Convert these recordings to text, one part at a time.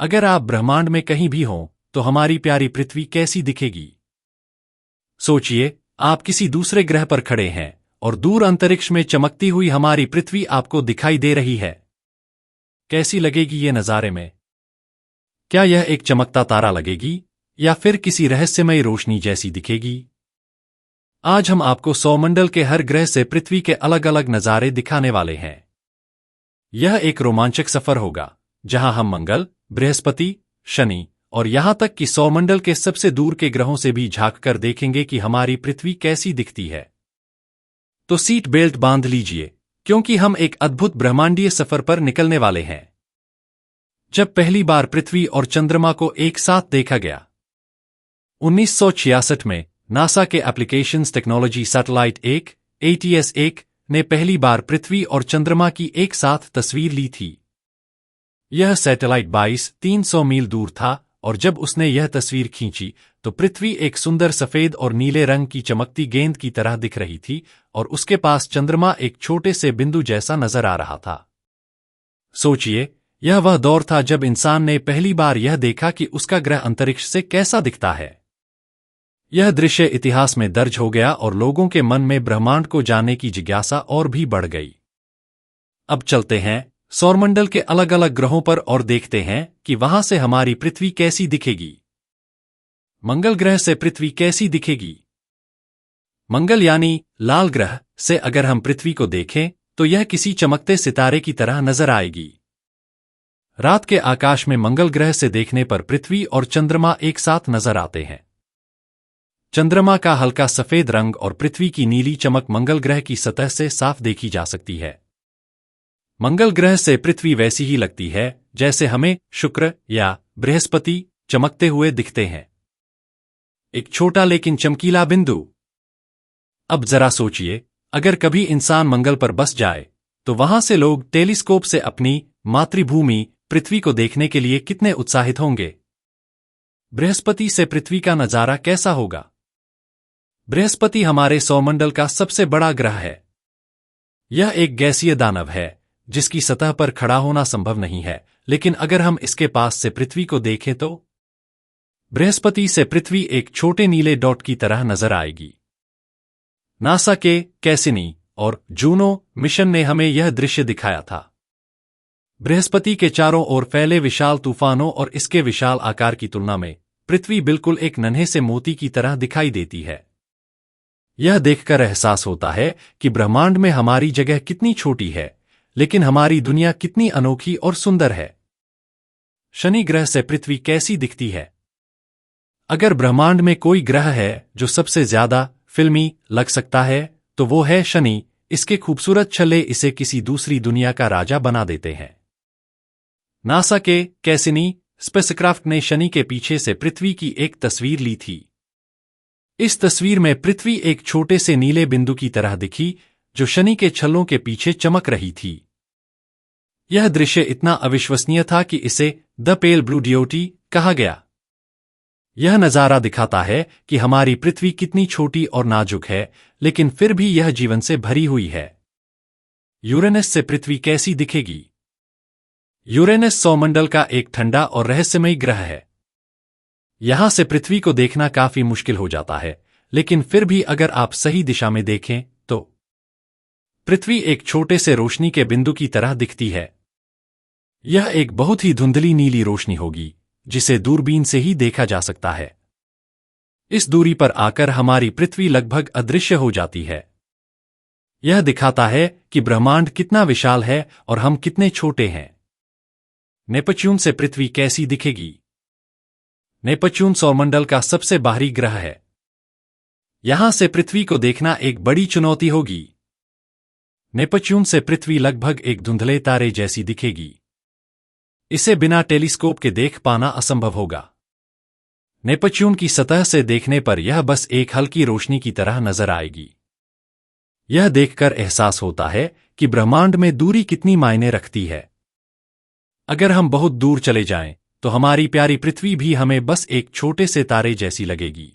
अगर आप ब्रह्मांड में कहीं भी हों तो हमारी प्यारी पृथ्वी कैसी दिखेगी? सोचिए, आप किसी दूसरे ग्रह पर खड़े हैं और दूर अंतरिक्ष में चमकती हुई हमारी पृथ्वी आपको दिखाई दे रही है। कैसी लगेगी ये नज़ारे में? क्या यह एक चमकता तारा लगेगी या फिर किसी रहस्यमयी रोशनी जैसी दिखेगी? आज हम आपको सौरमंडल के हर ग्रह से पृथ्वी के अलग अलग नज़ारे दिखाने वाले हैं। यह एक रोमांचक सफर होगा जहां हम मंगल, बृहस्पति, शनि और यहां तक कि सौरमंडल के सबसे दूर के ग्रहों से भी झांक कर देखेंगे कि हमारी पृथ्वी कैसी दिखती है। तो सीट बेल्ट बांध लीजिए, क्योंकि हम एक अद्भुत ब्रह्मांडीय सफर पर निकलने वाले हैं। जब पहली बार पृथ्वी और चंद्रमा को एक साथ देखा गया 1966 में, नासा के एप्लीकेशंस टेक्नोलॉजी सैटेलाइट 1 ATS-1 ने पहली बार पृथ्वी और चंद्रमा की एक साथ तस्वीर ली थी। यह सैटेलाइट 22,300 मील दूर था और जब उसने यह तस्वीर खींची तो पृथ्वी एक सुंदर सफेद और नीले रंग की चमकती गेंद की तरह दिख रही थी और उसके पास चंद्रमा एक छोटे से बिंदु जैसा नजर आ रहा था। सोचिए, यह वह दौर था जब इंसान ने पहली बार यह देखा कि उसका ग्रह अंतरिक्ष से कैसा दिखता है। यह दृश्य इतिहास में दर्ज हो गया और लोगों के मन में ब्रह्मांड को जानने की जिज्ञासा और भी बढ़ गई। अब चलते हैं सौरमंडल के अलग अलग ग्रहों पर और देखते हैं कि वहां से हमारी पृथ्वी कैसी दिखेगी। मंगल ग्रह से पृथ्वी कैसी दिखेगी? मंगल यानी लाल ग्रह से अगर हम पृथ्वी को देखें तो यह किसी चमकते सितारे की तरह नजर आएगी। रात के आकाश में मंगल ग्रह से देखने पर पृथ्वी और चंद्रमा एक साथ नजर आते हैं। चंद्रमा का हल्का सफेद रंग और पृथ्वी की नीली चमक मंगल ग्रह की सतह से साफ देखी जा सकती है। मंगल ग्रह से पृथ्वी वैसी ही लगती है जैसे हमें शुक्र या बृहस्पति चमकते हुए दिखते हैं, एक छोटा लेकिन चमकीला बिंदु। अब जरा सोचिए, अगर कभी इंसान मंगल पर बस जाए तो वहां से लोग टेलीस्कोप से अपनी मातृभूमि पृथ्वी को देखने के लिए कितने उत्साहित होंगे। बृहस्पति से पृथ्वी का नजारा कैसा होगा? बृहस्पति हमारे सौरमंडल का सबसे बड़ा ग्रह है। यह एक गैसीय दानव है जिसकी सतह पर खड़ा होना संभव नहीं है, लेकिन अगर हम इसके पास से पृथ्वी को देखें तो बृहस्पति से पृथ्वी एक छोटे नीले डॉट की तरह नजर आएगी। नासा के कैसिनी और जूनो मिशन ने हमें यह दृश्य दिखाया था। बृहस्पति के चारों ओर फैले विशाल तूफानों और इसके विशाल आकार की तुलना में पृथ्वी बिल्कुल एक नन्हे से मोती की तरह दिखाई देती है। यह देखकर एहसास होता है कि ब्रह्मांड में हमारी जगह कितनी छोटी है, लेकिन हमारी दुनिया कितनी अनोखी और सुंदर है। शनि ग्रह से पृथ्वी कैसी दिखती है? अगर ब्रह्मांड में कोई ग्रह है जो सबसे ज्यादा फिल्मी लग सकता है तो वो है शनि। इसके खूबसूरत छल्ले इसे किसी दूसरी दुनिया का राजा बना देते हैं। नासा के कैसिनी स्पेसक्राफ्ट ने शनि के पीछे से पृथ्वी की एक तस्वीर ली थी। इस तस्वीर में पृथ्वी एक छोटे से नीले बिंदु की तरह दिखी जो शनि के छल्लों के पीछे चमक रही थी। यह दृश्य इतना अविश्वसनीय था कि इसे द पेल ब्लू ड्यूटी कहा गया। यह नजारा दिखाता है कि हमारी पृथ्वी कितनी छोटी और नाजुक है, लेकिन फिर भी यह जीवन से भरी हुई है। यूरेनस से पृथ्वी कैसी दिखेगी? यूरेनस सौरमंडल का एक ठंडा और रहस्यमयी ग्रह है। यहां से पृथ्वी को देखना काफी मुश्किल हो जाता है, लेकिन फिर भी अगर आप सही दिशा में देखें तो पृथ्वी एक छोटे से रोशनी के बिंदु की तरह दिखती है। यह एक बहुत ही धुंधली नीली रोशनी होगी जिसे दूरबीन से ही देखा जा सकता है। इस दूरी पर आकर हमारी पृथ्वी लगभग अदृश्य हो जाती है। यह दिखाता है कि ब्रह्मांड कितना विशाल है और हम कितने छोटे हैं। नेपच्यून से पृथ्वी कैसी दिखेगी? नेपच्यून सौरमंडल का सबसे बाहरी ग्रह है। यहां से पृथ्वी को देखना एक बड़ी चुनौती होगी। नेपच्यून से पृथ्वी लगभग एक धुंधले तारे जैसी दिखेगी। इसे बिना टेलीस्कोप के देख पाना असंभव होगा। नेपच्यून की सतह से देखने पर यह बस एक हल्की रोशनी की तरह नजर आएगी। यह देखकर एहसास होता है कि ब्रह्मांड में दूरी कितनी मायने रखती है। अगर हम बहुत दूर चले जाएं, तो हमारी प्यारी पृथ्वी भी हमें बस एक छोटे से तारे जैसी लगेगी।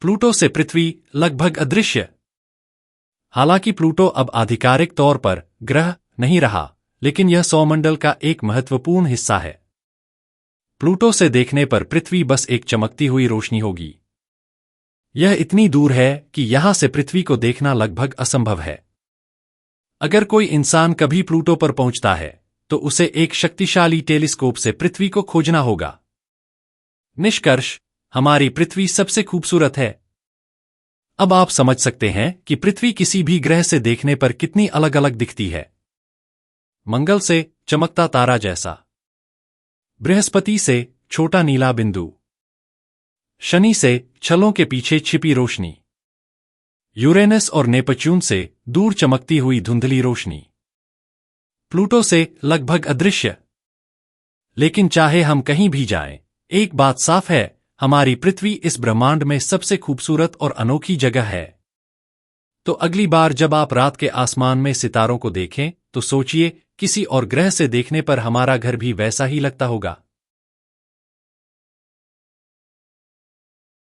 प्लूटो से पृथ्वी लगभग अदृश्य। हालांकि प्लूटो अब आधिकारिक तौर पर ग्रह नहीं रहा, लेकिन यह सौरमंडल का एक महत्वपूर्ण हिस्सा है। प्लूटो से देखने पर पृथ्वी बस एक चमकती हुई रोशनी होगी। यह इतनी दूर है कि यहां से पृथ्वी को देखना लगभग असंभव है। अगर कोई इंसान कभी प्लूटो पर पहुंचता है तो उसे एक शक्तिशाली टेलीस्कोप से पृथ्वी को खोजना होगा। निष्कर्ष, हमारी पृथ्वी सबसे खूबसूरत है। अब आप समझ सकते हैं कि पृथ्वी किसी भी ग्रह से देखने पर कितनी अलग अलग दिखती है। मंगल से चमकता तारा जैसा, बृहस्पति से छोटा नीला बिंदु, शनि से छलों के पीछे छिपी रोशनी, यूरेनस और नेपच्यून से दूर चमकती हुई धुंधली रोशनी, प्लूटो से लगभग अदृश्य। लेकिन चाहे हम कहीं भी जाएं, एक बात साफ है, हमारी पृथ्वी इस ब्रह्मांड में सबसे खूबसूरत और अनोखी जगह है। तो अगली बार जब आप रात के आसमान में सितारों को देखें तो सोचिए, किसी और ग्रह से देखने पर हमारा घर भी वैसा ही लगता होगा।